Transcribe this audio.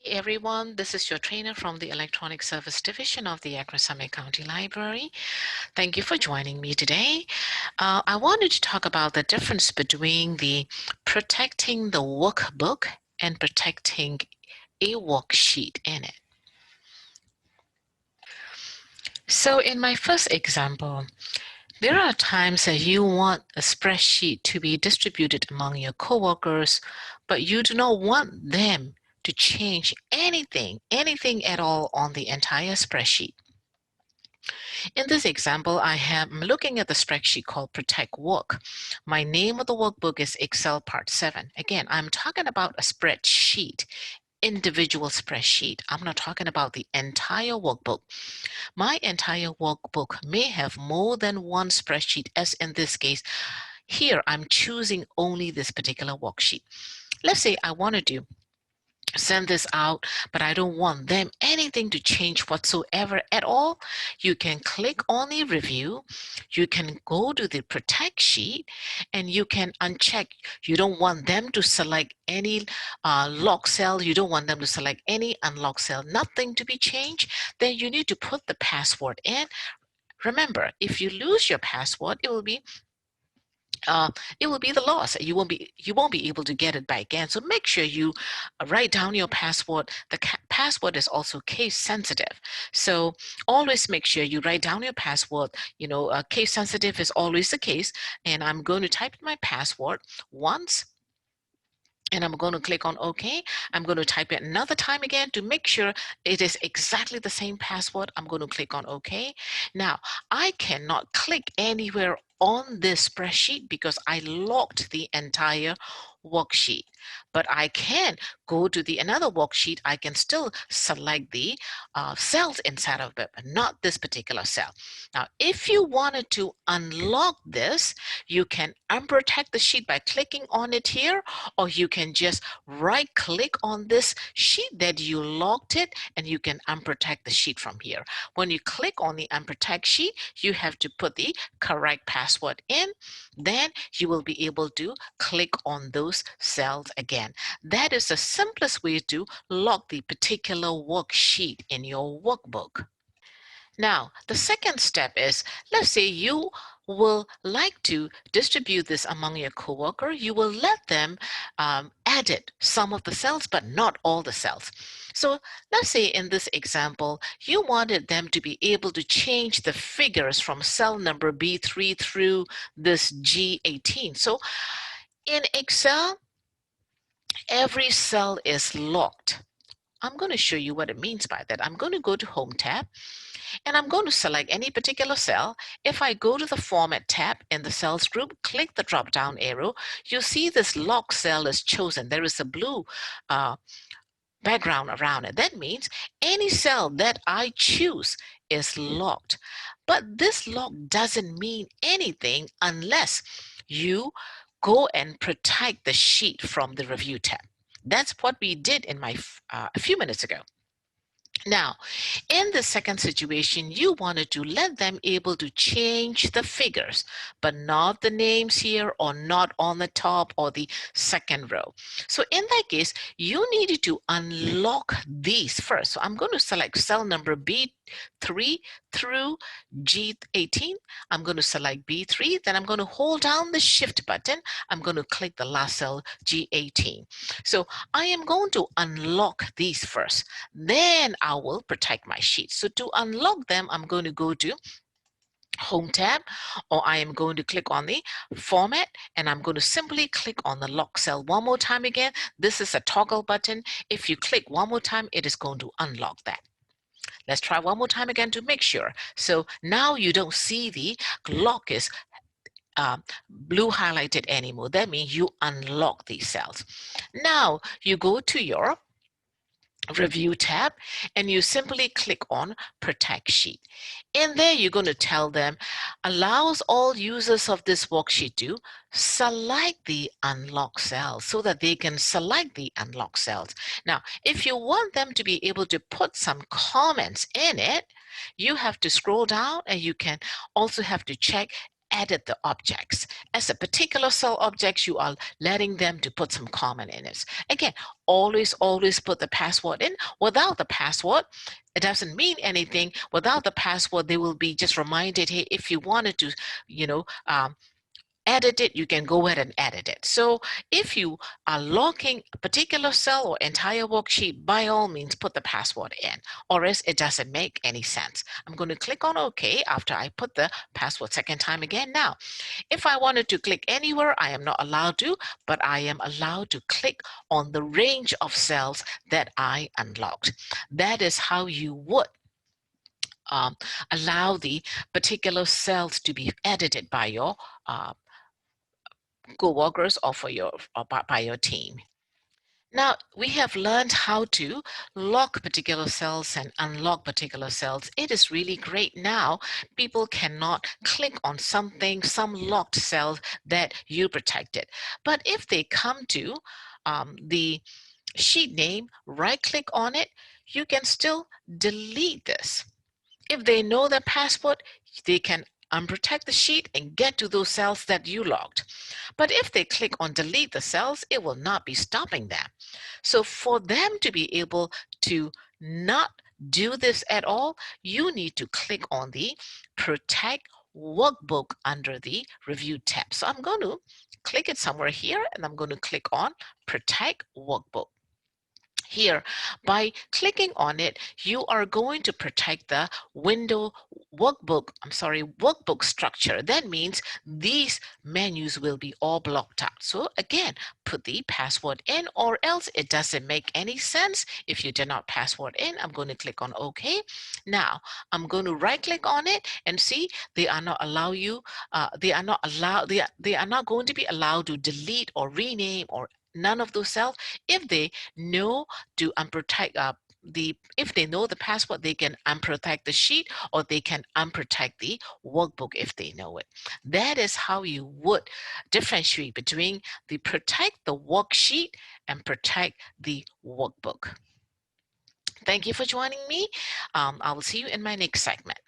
everyone, this is your trainer from the Electronic Service Division of the Accra Summit County Library. Thank you for joining me today. I wanted to talk about the difference between the protecting the workbook and protecting a worksheet in it. So in my first example, there are times that you want a spreadsheet to be distributed among your coworkers, but you do not want them to change anything at all on the entire spreadsheet. In this example, I'm looking at the spreadsheet called Protect Work. My name of the workbook is Excel Part 7. Again, I'm talking about a spreadsheet, individual spreadsheet. I'm not talking about the entire workbook. My entire workbook may have more than one spreadsheet, as in this case. Here, I'm choosing only this particular worksheet. Let's say I wanted to send this out, but I don't want them anything to change whatsoever at all. You can click on the review, you can go to the protect sheet, and you can uncheck. You don't want them to select any lock cell, you don't want them to select any unlock cell, nothing to be changed. Then you need to put the password in. Remember, if you lose your password, it will be the loss. You won't be able to get it back again. So make sure you write down your password. The password is also case sensitive, so always make sure you write down your password. Case sensitive is always the case. And I'm going to type in my password once, and I'm going to click on OK. I'm going to type it another time again to make sure it is exactly the same password. I'm going to click on OK. Now, I cannot click anywhere on this spreadsheet because I locked the entire worksheet. But I can go to another worksheet. I can still select the cells inside of it, but not this particular cell. Now, if you wanted to unlock this, you can unprotect the sheet by clicking on it here, or you can just right click on this sheet that you locked it, and you can unprotect the sheet from here. When you click on the unprotect sheet, you have to put the correct password in. Then you will be able to click on those cells again. That is the simplest way to lock the particular worksheet in your workbook. Now, the second step is, let's say you will like to distribute this among your coworker. You will let them edit some of the cells, but not all the cells. So let's say in this example, you wanted them to be able to change the figures from cell number B3 through this G18. So in Excel, every cell is locked. I'm going to show you what it means by that. I'm going to go to Home tab, and I'm going to select any particular cell. If I go to the Format tab in the Cells group, click the drop-down arrow, you'll see this lock cell is chosen. There is a blue background around it. That means any cell that I choose is locked. But this lock doesn't mean anything unless you go and protect the sheet from the Review tab. That's what we did in a few minutes ago. Now, in the second situation, you wanted to let them able to change the figures, but not the names here, or not on the top or the second row. So in that case, you needed to unlock these first. So I'm going to select cell number B3 through G18. I'm going to select B3, then I'm going to hold down the Shift button. I'm going to click the last cell, G18. So I am going to unlock these first. Then I will protect my sheet. So to unlock them, I'm going to go to Home tab, or I am going to click on the Format, and I'm going to simply click on the lock cell one more time again. This is a toggle button. If you click one more time, it is going to unlock that. Let's try one more time again to make sure. So now you don't see the lock is blue highlighted anymore. That means you unlock these cells. Now you go to your Review tab, and you simply click on Protect Sheet. In there, you're going to tell them, allows all users of this worksheet to select the unlock cells, so that they can select the unlock cells. Now, if you want them to be able to put some comments in it, you have to scroll down, and you can also have to check edit the objects. As a particular cell objects, you are letting them to put some comment in it. Again, always put the password in. Without the password, it doesn't mean anything. Without the password, they will be just reminded, hey, if you wanted to, you know, edit it, you can go ahead and edit it. So if you are locking a particular cell or entire worksheet, by all means, put the password in, or else it doesn't make any sense. I'm going to click on OK after I put the password second time again. Now, if I wanted to click anywhere, I am not allowed to, but I am allowed to click on the range of cells that I unlocked. That is how you would allow the particular cells to be edited by your co-workers or by your team. Now, we have learned how to lock particular cells and unlock particular cells. It is really great now. People cannot click on something, some locked cells that you protected. But if they come to the sheet name, right-click on it, you can still delete this. If they know the password, they can unprotect the sheet and get to those cells that you locked. But if they click on delete the cells, it will not be stopping them. So for them to be able to not do this at all, you need to click on the protect workbook under the review tab. So I'm going to click it somewhere here and I'm going to click on protect workbook. Here, by clicking on it, you are going to protect the workbook structure. That means these menus will be all blocked out. So again, put the password in, or else it doesn't make any sense if you did not password in. I'm going to click on OK. Now, I'm going to right click on it and see they are not they are not going to be allowed to delete or rename or none of those cells. If they know to unprotect if they know the password, they can unprotect the sheet or they can unprotect the workbook if they know it. That is how you would differentiate between the protect the worksheet and protect the workbook. Thank you for joining me. I will see you in my next segment.